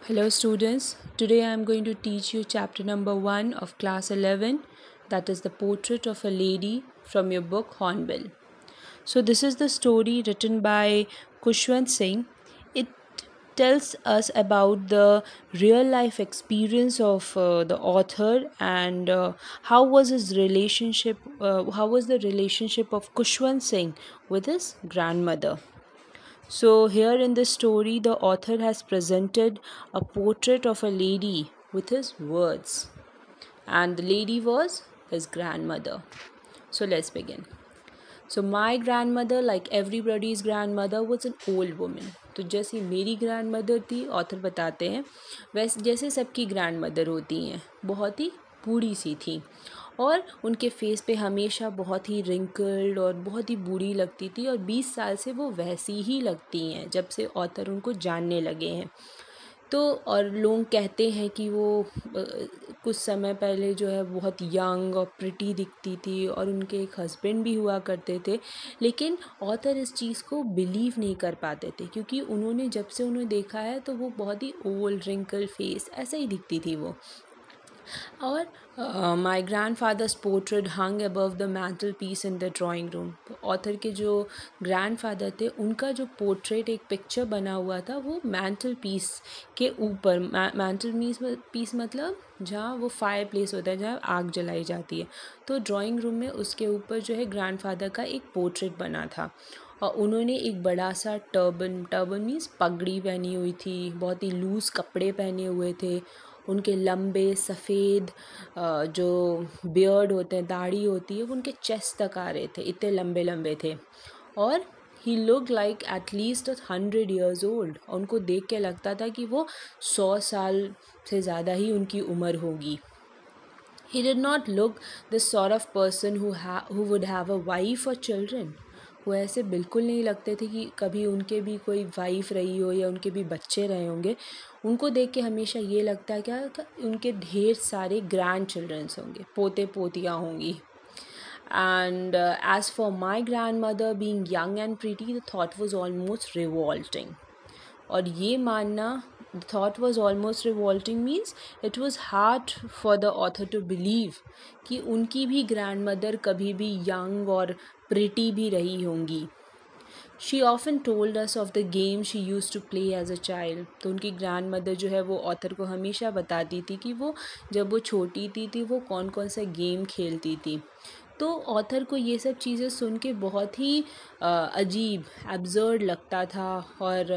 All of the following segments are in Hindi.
Hello students, today I am going to teach you chapter number 1 of class 11, that is the portrait of a lady from your book Hornbill. So this is the story written by Kushwant Singh. It tells us about the real life experience of the author and how was the relationship of Kushwant Singh with his grandmother. So, here in this story, the author has presented a portrait of a lady with his words, and the lady was his grandmother. So, let's begin. So, my grandmother, like everybody's grandmother, was an old woman. तो जैसे मेरी ग्रैंड मदर थी, ऑथर बताते हैं, वैसे जैसे सबकी ग्रैंड मदर होती हैं, बहुत ही बूढ़ी सी थी और उनके फेस पे हमेशा बहुत ही रिंकल्ड और बहुत ही बूढ़ी लगती थी और 20 साल से वो वैसी ही लगती हैं जब से ऑथर उनको जानने लगे हैं। तो और लोग कहते हैं कि वो कुछ समय पहले जो है बहुत यंग और प्रिटी दिखती थी और उनके एक हस्बैंड भी हुआ करते थे, लेकिन ऑथर इस चीज़ को बिलीव नहीं कर पाते थे क्योंकि उन्होंने जब से उन्हें देखा है तो वो बहुत ही ओल्ड रिंकल फेस ऐसा ही दिखती थी वो। और my grand father's portrait hung above the mantel piece in the drawing room. Author के जो ग्रैंड फादर थे उनका जो पोर्ट्रेट एक पिक्चर बना हुआ था वो मैंटल पीस के ऊपर, मैंटल पीस मतलब जहाँ वो फायर प्लेस होता है जहाँ आग जलाई जाती है, तो ड्राइंग रूम में उसके ऊपर जो है ग्रैंड फादर का एक पोर्ट्रेट बना था और उन्होंने एक बड़ा सा टर्बन मीन्स पगड़ी पहनी हुई थी, बहुत ही लूज़ कपड़े पहने हुए थे, उनके लंबे सफ़ेद जो बियर्ड होते हैं, दाढ़ी होती है, वो उनके चेस्ट तक आ रहे थे, इतने लंबे लंबे थे और he look like at least 100 years old. उनको देख के लगता था कि वो 100 साल से ज़्यादा ही उनकी उम्र होगी। He did not look the sort of person who would have a wife or children. वो ऐसे बिल्कुल नहीं लगते थे कि कभी उनके भी कोई वाइफ रही हो या उनके भी बच्चे रहे होंगे। उनको देख के हमेशा ये लगता है क्या उनके ढेर सारे ग्रैंड चिल्ड्रंस होंगे, पोते पोतियाँ होंगी। And as for my grandmother being young and pretty, the thought was almost revolting. और ये मानना, the thought was almost revolting means it was hard for the author to believe कि उनकी भी grandmother कभी भी young और pretty भी रही होंगी। She often told us of the game she used to play as a child. तो उनकी grandmother जो है वो author को हमेशा बताती थी कि वो जब वो छोटी थी वो कौन कौन सा गेम खेलती थी। तो ऑथर को ये सब चीज़ें सुन के बहुत ही अजीब, एब्सर्ड लगता था और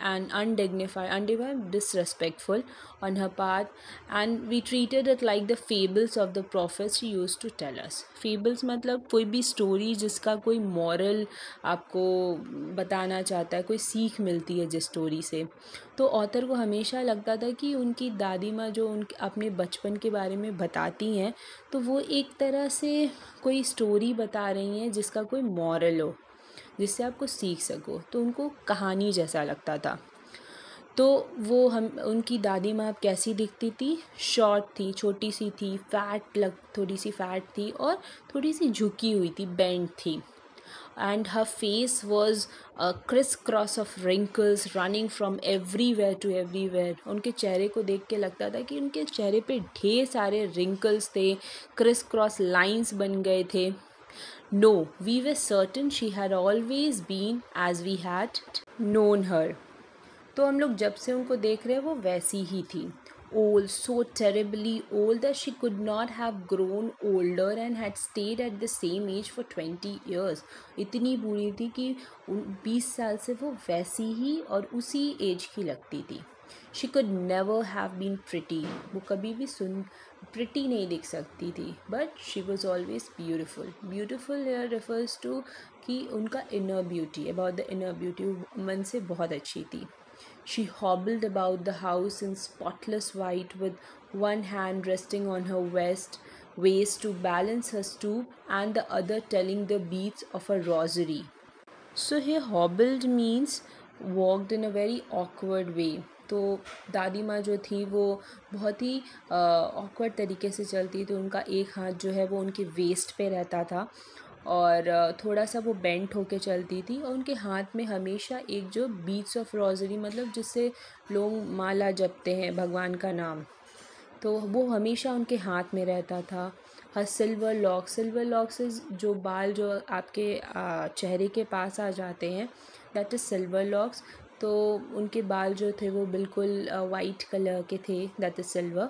and undignified disrespectful on her part, and we treated it like the fables of the prophets she use to tell us. Fables मतलब कोई भी स्टोरी जिसका कोई मॉरल आपको बताना चाहता है, कोई सीख मिलती है जिस स्टोरी से। तो ऑथर को हमेशा लगता था कि उनकी दादी माँ जो उनके अपने बचपन के बारे में बताती हैं तो वो एक तरह से कोई स्टोरी बता रही हैं जिसका कोई मॉरल हो, जिससे आप कुछ सीख सको, तो उनको कहानी जैसा लगता था। तो वो हम उनकी दादी माँ कैसी दिखती थी? शॉर्ट थी, छोटी सी थी, थोड़ी सी फैट थी और थोड़ी सी झुकी हुई थी, बेंड थी। And her face was a crisscross of wrinkles running from everywhere to everywhere. उनके चेहरे को देख के लगता था कि उनके चेहरे पे ढेर सारे wrinkles थे, criss cross lines बन गए थे। No, we were certain she had always been as we had known her. तो हम लोग जब से उनको देख रहे हैं वो वैसी ही थी। Old, so terribly old that she could not have grown older and had stayed at the same age for 20 years. इतनी बूढ़ी थी कि 20 साल से वो वैसी ही और उसी एज की लगती थी। She could never have been pretty. वो कभी भी pretty नहीं दिख सकती थी, but she was always beautiful. Beautiful here refers to कि उनका inner beauty, about the inner beauty, वो मन से बहुत अच्छी थी। She hobbled about the house in spotless white with one hand resting on her waist to balance her stoop and the other telling the beads of a rosary. So here hobbled means walked in a very awkward way. तो दादी माँ जो थी वो बहुत ही awkward तरीके से चलती, तो उनका एक हाथ जो है वो उनके वेस्ट पे रहता था और थोड़ा सा वो बेंट होके चलती थी और उनके हाथ में हमेशा एक जो बीड्स ऑफ रोज़री मतलब जिससे लोग माला जपते हैं भगवान का नाम, तो वो हमेशा उनके हाथ में रहता था। हर सिल्वर लॉक्स जो बाल जो आपके चेहरे के पास आ जाते हैं, दैट इज़ सिल्वर लॉक्स। तो उनके बाल जो थे वो बिल्कुल वाइट कलर के थे, दैट इज़ सिल्वर।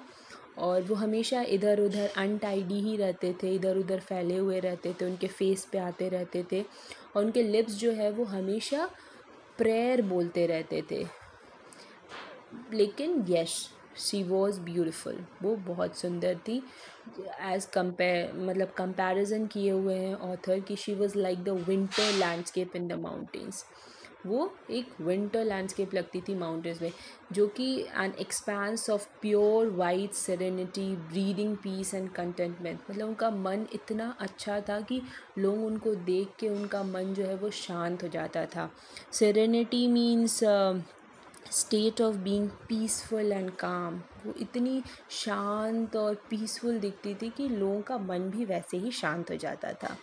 और वो हमेशा इधर उधर अनटाइडी ही रहते थे, इधर उधर फैले हुए रहते थे, उनके फेस पे आते रहते थे। और उनके लिप्स जो है वो हमेशा प्रेयर बोलते रहते थे। लेकिन यश शी वॉज ब्यूटिफुल, वो बहुत सुंदर थी। एज़ कंपेयर मतलब कंपैरिजन किए हुए हैं ऑथर कि she was like the winter landscape in the mountains. वो एक विंटर लैंडस्केप लगती थी माउंटेन्स में, जो कि an expanse of pure white serenity, breathing peace and contentment. मतलब उनका मन इतना अच्छा था कि लोग उनको देख के उनका मन जो है वो शांत हो जाता था। Serenity means state of being peaceful and काम। वो इतनी शांत और पीसफुल दिखती थी कि लोगों का मन भी वैसे ही शांत हो जाता था।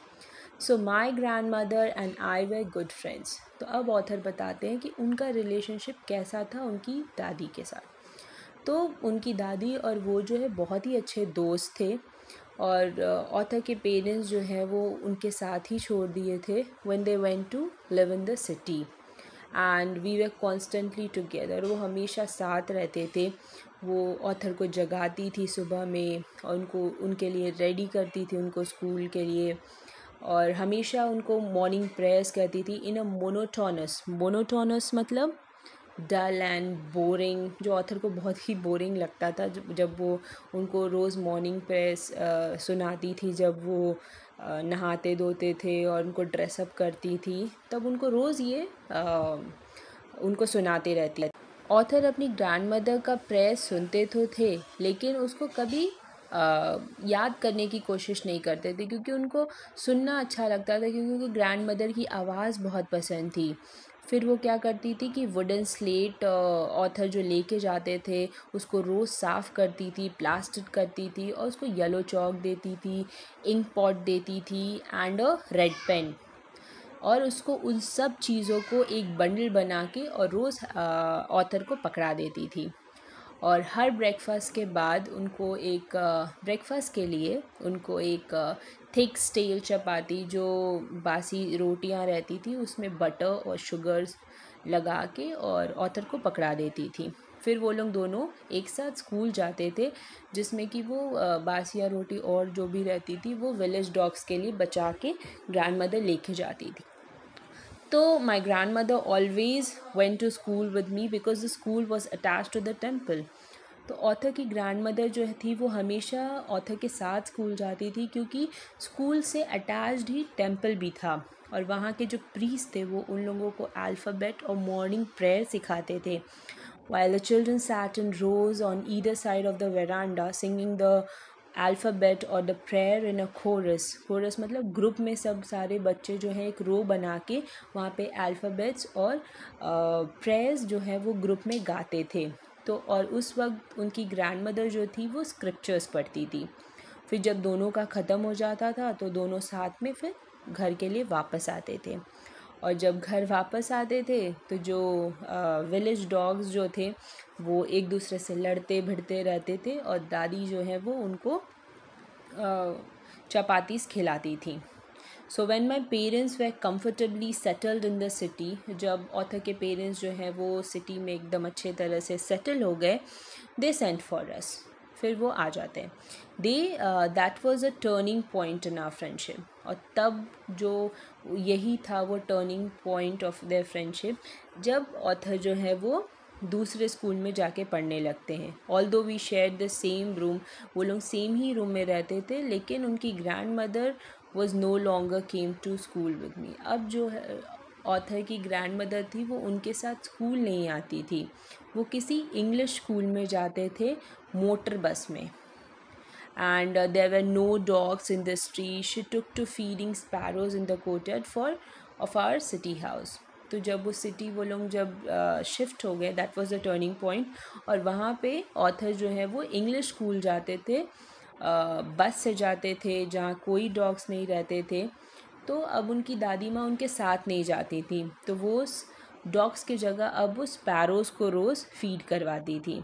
So my grand mother and I were good friends. तो अब ऑथर बताते हैं कि उनका रिलेशनशिप कैसा था उनकी दादी के साथ। तो उनकी दादी और वो जो है बहुत ही अच्छे दोस्त थे। और ऑथर के पेरेंट्स जो है वो उनके साथ ही छोड़ दिए थे when they went to live in the city, and we were constantly together. वो हमेशा साथ रहते थे। वो ऑथर को जगाती थी सुबह में और उनको उनके लिए रेडी करती थी उनको स्कूल के लिए, और हमेशा उनको मॉर्निंग प्रेयर्स करती थी इन अ मोनोटोनस मतलब डल एंड बोरिंग, जो ऑथर को बहुत ही बोरिंग लगता था जब वो उनको रोज़ मॉर्निंग प्रेयर्स सुनाती थी। जब वो नहाते धोते थे और उनको ड्रेसअप करती थी, तब उनको रोज़ ये उनको सुनाते रहती है। ऑथर अपनी ग्रैंड मदर का प्रेयर सुनते तो थे, लेकिन उसको कभी याद करने की कोशिश नहीं करते थे, क्योंकि उनको सुनना अच्छा लगता था, क्योंकि उनको ग्रैंड मदर की आवाज़ बहुत पसंद थी। फिर वो क्या करती थी कि वुडन स्लेट ऑथर जो लेके जाते थे उसको रोज़ साफ़ करती थी, प्लास्टर करती थी और उसको येलो चॉक देती थी, इंक पॉट देती थी एंड अ रेड पेन, और उसको उन सब चीज़ों को एक बंडल बना के और रोज़ ऑथर को पकड़ा देती थी। और हर ब्रेकफास्ट के बाद उनको एक ब्रेकफास्ट के लिए उनको एक थिक स्टेल चपाती, जो बासी रोटियां रहती थी उसमें बटर और शुगर्स लगा के और ऑथर को पकड़ा देती थी। फिर वो लोग दोनों एक साथ स्कूल जाते थे, जिसमें कि वो बासिया रोटी और जो भी रहती थी वो विलेज डॉग्स के लिए बचा के ग्रैंड मदर लेके जाती थी। तो my grand mother always went to school with me because the school was attach to the temple. तो ऑथर की ग्रैंड मदर जो थी वो हमेशा ऑथर के साथ स्कूल जाती थी, क्योंकि स्कूल से अटैच्ड ही टेम्पल भी था, और वहाँ के जो प्रीस्ट थे वो उन लोगों को अल्फ़ाबेट और मॉर्निंग प्रेयर सिखाते थे। While the children sat in rows on either side of the veranda singing the alphabet or the prayer in a chorus मतलब ग्रुप में सब सारे बच्चे जो हैं एक रो बना के वहाँ पे अल्फ़ाबेट्स और प्रेयर्स जो है वो ग्रुप में गाते थे। तो और उस वक्त उनकी ग्रैंड मदर जो थी वो स्क्रिप्चर्स पढ़ती थी। फिर जब दोनों का ख़त्म हो जाता था तो दोनों साथ में फिर घर के लिए वापस आते थे। और जब घर वापस आते थे तो जो विलेज डॉग्स जो थे वो एक दूसरे से लड़ते भिड़ते रहते थे, और दादी जो है वो उनको चपातीस खिलाती थी। So when my parents way comfortably settled in the city, जब ऑथर के पेरेंट्स जो है वो सिटी में एकदम अच्छे तरह से सेटल हो गए, दे सेंट फॉर अस, फिर वो आ जाते हैं। They that was a turning point in our friendship. और तब जो यही था वो turning point of their friendship, जब ऑथर जो है वो दूसरे स्कूल में जाके पढ़ने लगते हैं। Although we share the same room, वो लोग सेम ही रूम में रहते थे, लेकिन उनकी grand mother was no longer came to school with me. अब जो है ऑथर की ग्रैंड मदर थी वो उनके साथ स्कूल नहीं आती थी, वो किसी इंग्लिश स्कूल में जाते थे मोटर बस में। And there were no dogs in the street. She took to feeding sparrows in the courtyard for of our city house. तो जब वो सिटी वो लोग जब शिफ्ट हो गए, that was the turning point, और वहाँ पे ऑथर जो है वो इंग्लिश स्कूल जाते थे, बस से जाते थे जहाँ कोई डॉग्स नहीं रहते थे। तो अब उनकी दादी माँ उनके साथ नहीं जाती थी, तो वो उस डॉग्स की जगह अब उस स्पैरोज़ को रोज़ फीड करवाती थी।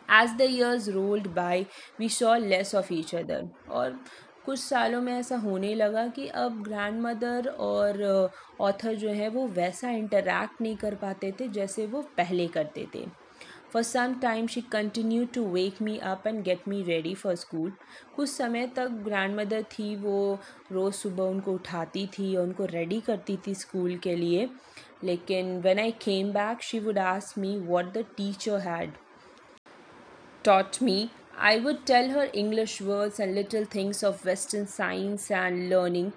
As the years rolled by we saw less of each other, और कुछ सालों में ऐसा होने लगा कि अब ग्रैंड मदर और ऑथर जो है वो वैसा इंटरैक्ट नहीं कर पाते थे जैसे वो पहले करते थे। For some time she continue to wake me up and get me ready for school. कुछ समय तक ग्रैंड मदर थी वो रोज़ सुबह उनको उठाती थी और उनको रेडी करती थी स्कूल के लिए, लेकिन when I came back she would ask me what the teacher had taught me. I would tell her English words and little things of Western science and learning.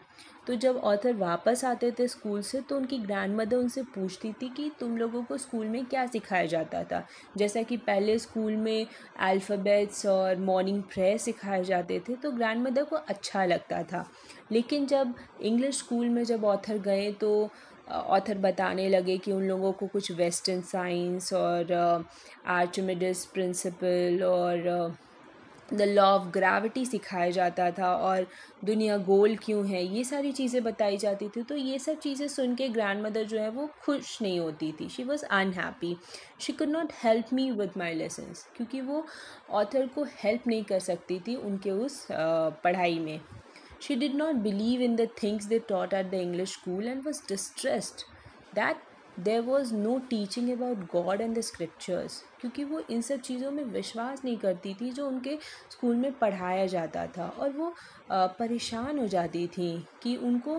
तो जब ऑथर वापस आते थे स्कूल से तो उनकी ग्रैंड मदर उनसे पूछती थी कि तुम लोगों को स्कूल में क्या सिखाया जाता था। जैसा कि पहले स्कूल में अल्फ़ाबेट्स और मॉर्निंग प्रेयर सिखाए जाते थे तो ग्रैंड मदर को अच्छा लगता था, लेकिन जब इंग्लिश स्कूल में जब ऑथर गए तो ऑथर बताने लगे कि उन लोगों को कुछ वेस्टर्न साइंस और आर्चिमिडीज प्रिंसिपल और द लॉ ऑफ ग्रेविटी सिखाया जाता था और दुनिया गोल क्यों है, ये सारी चीज़ें बताई जाती थी। तो ये सब चीज़ें सुन के ग्रैंड मदर जो है वो खुश नहीं होती थी। She was unhappy. She could not help me with my lessons, क्योंकि वो ऑथर को हेल्प नहीं कर सकती थी उनके उस पढ़ाई में। She did not believe in the things they taught at the English school and was distressed that there was no teaching about God and the scriptures, क्योंकि वो इन सब चीज़ों में विश्वास नहीं करती थी जो उनके स्कूल में पढ़ाया जाता था, और वो परेशान हो जाती थी कि उनको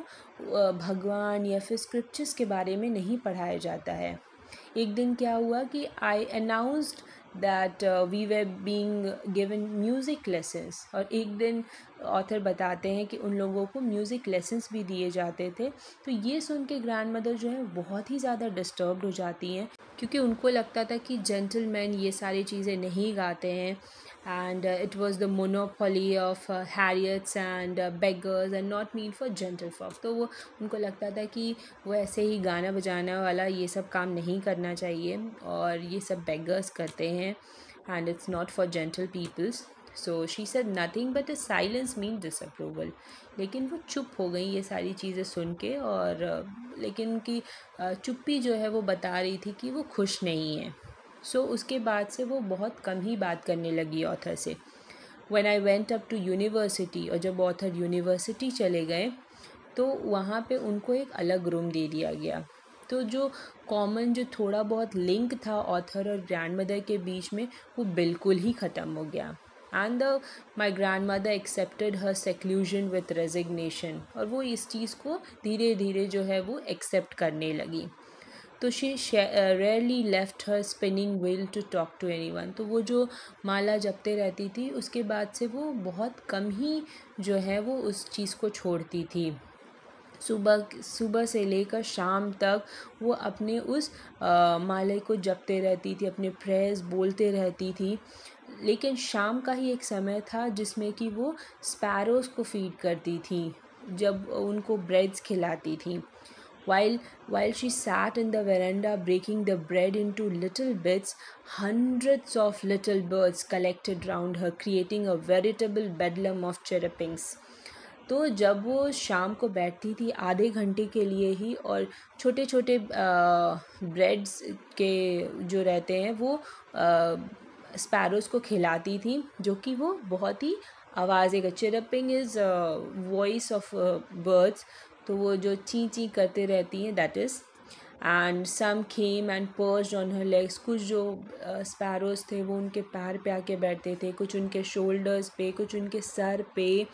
भगवान या फिर स्क्रिप्चर्स के बारे में नहीं पढ़ाया जाता है। एक दिन क्या हुआ कि I announced that we were being given music lessons, और एक दिन ऑथर बताते हैं कि उन लोगों को म्यूज़िक लेसन्स भी दिए जाते थे। तो ये सुन के ग्रैंड मदर जो है बहुत ही ज़्यादा डिस्टर्ब्ड हो जाती हैं, क्योंकि उनको लगता था कि जेंटलमैन ये सारी चीज़ें नहीं गाते हैं, and it was the monopoly of harriets and beggars and not meant for gentlefolk। तो वो उनको लगता था कि वो ऐसे ही गाना बजाना वाला ये सब काम नहीं करना चाहिए और ये सब beggars करते हैं and it's not for gentle peoples। So she said nothing but a silence mean disapproval। लेकिन वो चुप हो गई ये सारी चीज़ें सुन के, और लेकिन उनकी चुप्पी जो है वो बता रही थी कि वो खुश नहीं है। सो उसके बाद से वो बहुत कम ही बात करने लगी ऑथर से। When I went up to university, और जब ऑथर यूनिवर्सिटी चले गए तो वहाँ पे उनको एक अलग रूम दे दिया गया। तो जो कॉमन जो थोड़ा बहुत लिंक था ऑथर और ग्रैंड मदर के बीच में वो बिल्कुल ही ख़त्म हो गया। And my grand mother accepted her seclusion with resignation, और वो इस चीज़ को धीरे धीरे जो है वो एक्सेप्ट करने लगी। तो she rarely left her spinning wheel to talk to anyone. तो वो जो माला जपते रहती थी उसके बाद से वो बहुत कम ही जो है वो उस चीज़ को छोड़ती थी। सुबह सुबह से लेकर शाम तक वो अपने उस माले को जपते रहती थी, अपने प्रेयर्स बोलते रहती थी। लेकिन शाम का ही एक समय था जिसमें कि वो स्पैरोज़ को फीड करती थी, जब उनको ब्रेड्स खिलाती थी। While she sat in the veranda breaking the bread into little bits, hundreds of little birds collected round her, creating a veritable bedlam of chirrupings। तो जब वो शाम को बैठती थी आधे घंटे के लिए ही, और छोटे छोटे ब्रेड्स के जो रहते हैं वो स्पैरोज़ को खिलाती थी, जो कि वो बहुत ही आवाज़ें का chirping is voice of birds. तो वो जो ची ची करते रहती हैं that is. And some came and perched on her legs, कुछ जो स्पैरोज़ थे वो उनके पैर पे आके बैठते थे, कुछ उनके शोल्डर्स पे, कुछ उनके सर पे।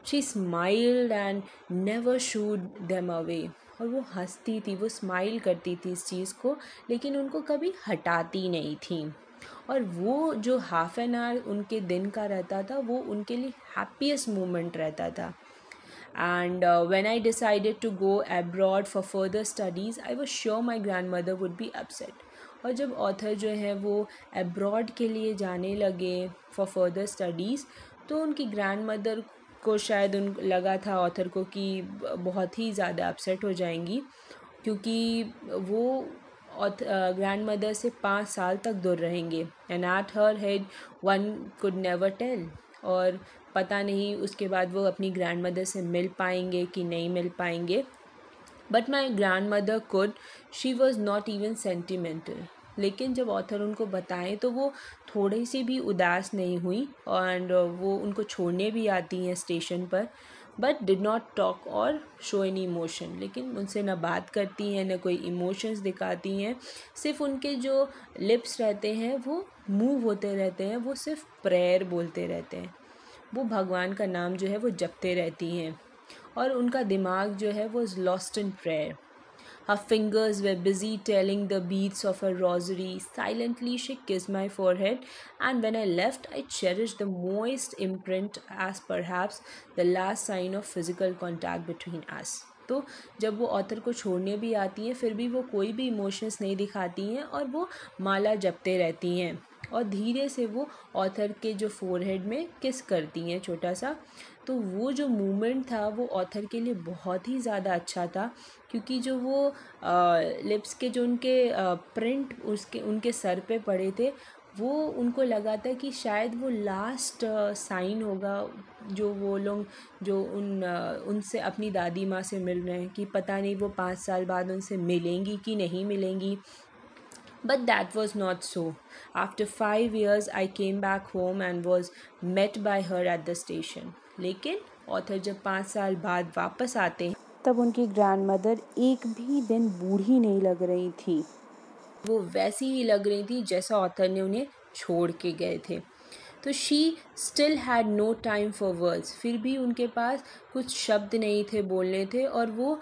She smiled and never should them away, और वो हंसती थी, वो स्माइल करती थी इस चीज़ को, लेकिन उनको कभी हटाती नहीं थी। और वो जो हाफ एन आवर उनके दिन का रहता था वो उनके लिए हैप्पीएस्ट मोमेंट रहता था। And when I decided to go abroad for further studies, I was sure my grandmother would be upset। और जब ऑथर जो है वो अब्रॉड के लिए जाने लगे फॉर फर्दर स्टडीज़, तो उनकी ग्रैंड मदर को शायद उन लगा था ऑथर को कि बहुत ही ज़्यादा अपसेट हो जाएंगी, क्योंकि वो ग्रैंड मदर से 5 साल तक दूर रहेंगे। And at her head one could never tell. और पता नहीं उसके बाद वो अपनी ग्रैंड मदर से मिल पाएंगे कि नहीं मिल पाएंगे। But my grand mother could, she was not even sentimental. लेकिन जब ऑथर उनको बताएं तो वो थोड़ी सी भी उदास नहीं हुई, एंड वो उनको छोड़ने भी आती हैं स्टेशन पर, बट डिड नॉट टॉक और शो एनी इमोशन। लेकिन उनसे ना बात करती हैं, ना कोई इमोशंस दिखाती हैं, सिर्फ उनके जो लिप्स रहते हैं वो मूव होते रहते हैं, वो सिर्फ प्रेयर बोलते रहते हैं, वो भगवान का नाम जो है वो जपते रहती हैं, और उनका दिमाग जो है वो is lost in prayer. Her fingers were busy telling the beads of her rosary. Silently, she kissed my forehead, and when I left, I cherished the moist imprint as perhaps the last sign of physical contact between us. तो जब वो ऑथर को छोड़ने भी आती हैं फिर भी वो कोई भी इमोशंस नहीं दिखाती हैं, और वो माला जपते रहती हैं, और धीरे से वो ऑथर के जो फोरहेड में किस करती हैं छोटा सा। तो वो जो मूवमेंट था वो ऑथर के लिए बहुत ही ज़्यादा अच्छा था, क्योंकि जो वो लिप्स के जो उनके प्रिंट उसके उनके सर पे पड़े थे, वो उनको लगा था कि शायद वो लास्ट साइन होगा जो वो लोग जो उनसे अपनी दादी माँ से मिल रहे हैं, कि पता नहीं वो 5 साल बाद उनसे मिलेंगी कि नहीं मिलेंगी। But that was not so. After 5 years, I came back home and was met by her at the station. लेकिन ऑथर जब 5 साल बाद वापस आते हैं तब उनकी ग्रैंड मदर एक भी दिन बूढ़ी नहीं लग रही थी, वो वैसी ही लग रही थी जैसा ऑथर ने उन्हें छोड़ के गए थे। तो she still had no time for words, फिर भी उनके पास कुछ शब्द नहीं थे बोलने थे, और वो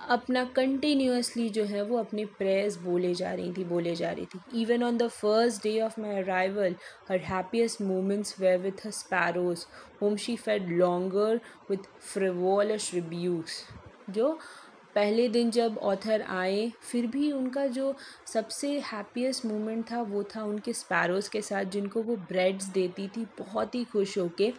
अपना कंटिन्यूअसली जो है वो अपने प्रेयर्स बोले जा रही थी। Even on the first day of my arrival, her happiest moments were with her sparrows home she fed longer with frivolous rebukes. जो पहले दिन जब ऑथर आए फिर भी उनका जो सबसे हैप्पीएस्ट मोमेंट था वो था उनके स्पैरोज़ के साथ, जिनको वो ब्रेड्स देती थी बहुत ही खुश होके।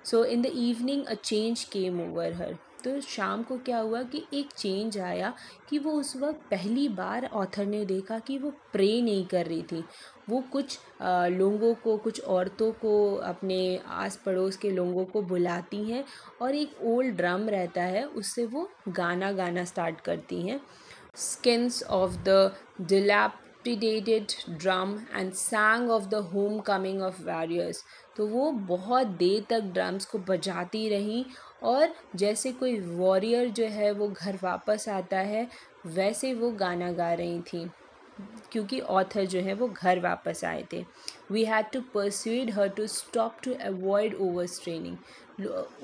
So in the evening a change came over her. तो शाम को क्या हुआ कि एक चेंज आया, कि वो उस वक्त पहली बार ऑथर ने देखा कि वो प्रे नहीं कर रही थी। वो कुछ लोगों को, कुछ औरतों को, अपने आस पड़ोस के लोगों को बुलाती हैं, और एक ओल्ड ड्रम रहता है उससे वो गाना स्टार्ट करती हैं, skins of the dilapidated drum and sang of the homecoming of warriors। तो वो बहुत देर तक ड्रम्स को बजाती रहीं, और जैसे कोई वॉरियर जो है वो घर वापस आता है वैसे वो गाना गा रही थी, क्योंकि ऑथर जो है वो घर वापस आए थे। We had to persuade her to stop to avoid overstraining.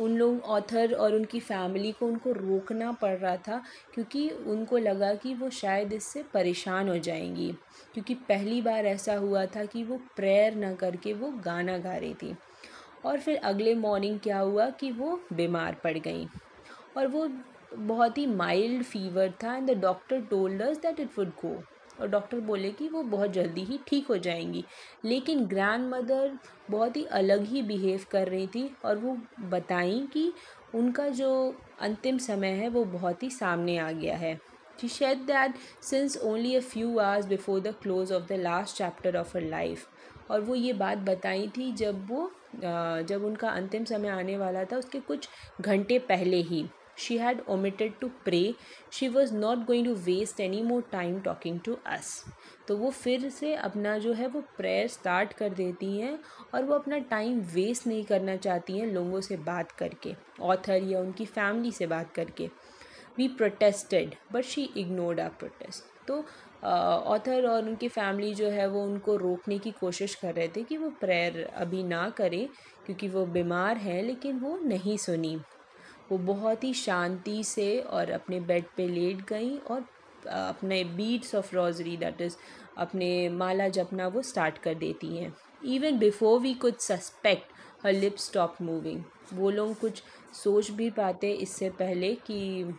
उन लोग ऑथर और उनकी फैमिली को उनको रोकना पड़ रहा था, क्योंकि उनको लगा कि वो शायद इससे परेशान हो जाएंगी, क्योंकि पहली बार ऐसा हुआ था कि वो प्रेयर ना करके वो गाना गा रही थी। और फिर अगले मॉर्निंग क्या हुआ कि वो बीमार पड़ गई, और वो बहुत ही माइल्ड फीवर था, and the doctor told us that it would go. और डॉक्टर बोले कि वो बहुत जल्दी ही ठीक हो जाएंगी। लेकिन ग्रैंड मदर बहुत ही अलग ही बिहेव कर रही थी, और वो बताई कि उनका जो अंतिम समय है वो बहुत ही सामने आ गया है। She said that since only a few hours before the close of the last chapter of her life। और वो ये बात बताई थी जब उनका अंतिम समय आने वाला था उसके कुछ घंटे पहले ही। She had omitted to pray. She was not going to waste any more time talking to us। तो वो फिर से अपना जो है वो प्रेयर स्टार्ट कर देती हैं, और वो अपना टाइम वेस्ट नहीं करना चाहती हैं लोगों से बात करके, ऑथर या उनकी फैमिली से बात करके। We protested but she ignored our protest. तो ऑथर और उनकी फैमिली जो है वो उनको रोकने की कोशिश कर रहे थे कि वो प्रेयर अभी ना करें, क्योंकि वो बीमार हैं, लेकिन वो नहीं सुनी। वो बहुत ही शांति से और अपने बेड पे लेट गई, और अपने beads of rosary, that is अपने माला जपना वो स्टार्ट कर देती हैं। Even before we could suspect her lips stop moving. वो लोग कुछ सोच भी पाते इससे पहले कि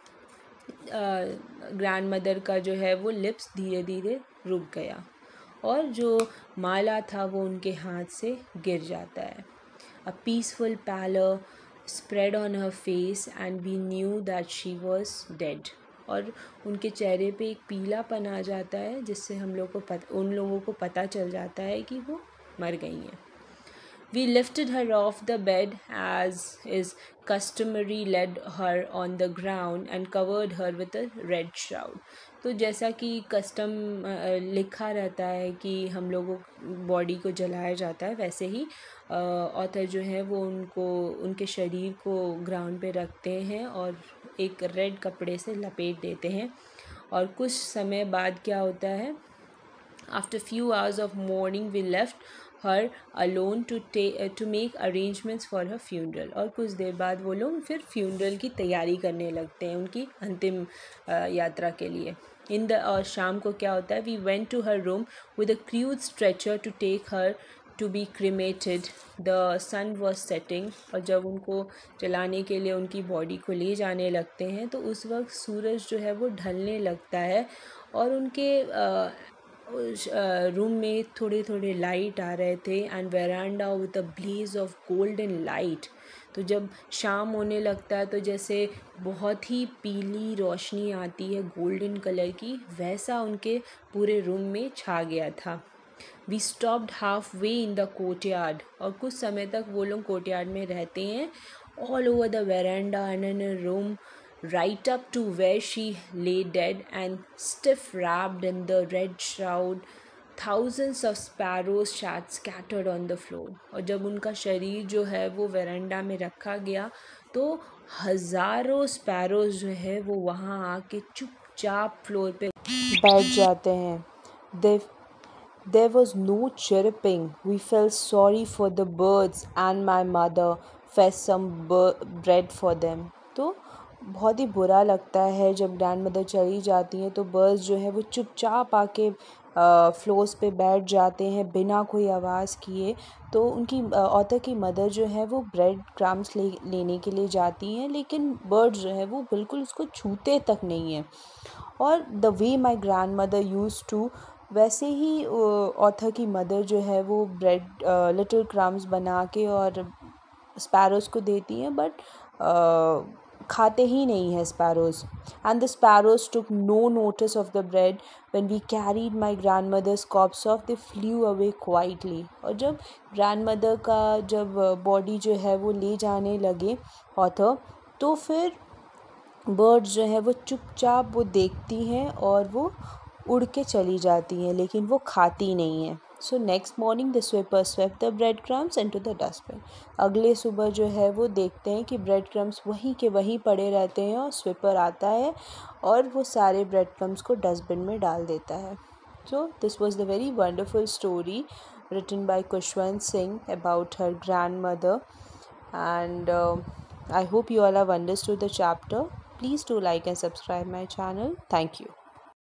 ग्रैंड मदर का जो है वो लिप्स धीरे धीरे रुक गया, और जो माला था वो उनके हाथ से गिर जाता है। A peaceful pallor spread on her face and we knew that she was dead। और उनके चेहरे पे एक पीलापन आ जाता है, जिससे उन लोगों को पता चल जाता है कि वो मर गई हैं। We lifted her off the bed as is customary, laid her on the ground and covered her with a red shroud. तो जैसा कि कस्टम लिखा रहता है कि हम लोगों बॉडी को जलाया जाता है, वैसे ही ऑथर जो है वो उनके शरीर को ग्राउंड पे रखते हैं और एक रेड कपड़े से लपेट देते हैं। और कुछ समय बाद क्या होता है, After few hours of mourning, we left her alone to make arrangements for her funeral. और कुछ देर बाद वो लोग फिर फ्यूनरल की तैयारी करने लगते हैं उनकी अंतिम यात्रा के लिए। और शाम को क्या होता है, we went to her room with a crude stretcher to take her to be cremated. The sun was setting. और जब उनको जलाने के लिए उनकी बॉडी को ले जाने लगते हैं तो उस वक्त सूरज जो है वो ढलने लगता है और उनके रूम में थोड़े थोड़े लाइट आ रहे थे and veranda with a blaze of golden light. तो जब शाम होने लगता है तो जैसे बहुत ही पीली रोशनी आती है गोल्डन कलर की, वैसा उनके पूरे रूम में छा गया था। We stopped half way in the courtyard. और कुछ समय तक वो लोग कोर्टयार्ड में रहते हैं, all over the veranda and in a room right up to where she lay dead and stiff wrapped in the red shroud. Thousands of sparrows sat scattered on the floor. और जब उनका शरीर जो है वो वेरांडा में रखा गया तो हज़ारों स्पैरोज जो है वो वहाँ आके चुपचाप फ्लोर पे बैठ जाते हैं। There was no chirping. We felt sorry for the birds and my mother fetched some bread for them. तो बहुत ही बुरा लगता है जब ग्रैंड मदर चली जाती हैं तो बर्ड्स जो है वो चुपचाप आके फ्लोर्स पे बैठ जाते हैं बिना कोई आवाज़ किए। तो उनकी ऑथर की मदर जो है वो ब्रेड क्रम्स लेने के लिए जाती हैं, लेकिन बर्ड्स जो है वो बिल्कुल उसको छूते तक नहीं हैं। और the way my grand mother use to, वैसे ही ऑथर की मदर जो है वो ब्रेड लिटिल क्रम्स बना के और स्पैरोज़ को देती हैं, बट खाते ही नहीं है sparrows. And the sparrows took no notice of the bread when we carried my grand mother's corpse off, they flew away quietly. और जब ग्रैंड मदर का जब बॉडी जो है वो ले जाने लगे ऑथर, तो फिर बर्ड्स जो है वो चुपचाप वो देखती हैं और वो उड़ के चली जाती हैं, लेकिन वो खाती नहीं हैं। So next morning the sweeper swept the bread crumbs into the dustbin. अगले सुबह जो है वो देखते हैं कि ब्रेड क्रम्स वहीं के वहीं पड़े रहते हैं और स्वीपर आता है और वो सारे ब्रेड क्रम्स को डस्टबिन में डाल देता है। So this was the very wonderful story written by Khushwant Singh about her grandmother, and I hope you all have understood the chapter. Please do like and subscribe my channel. Thank you.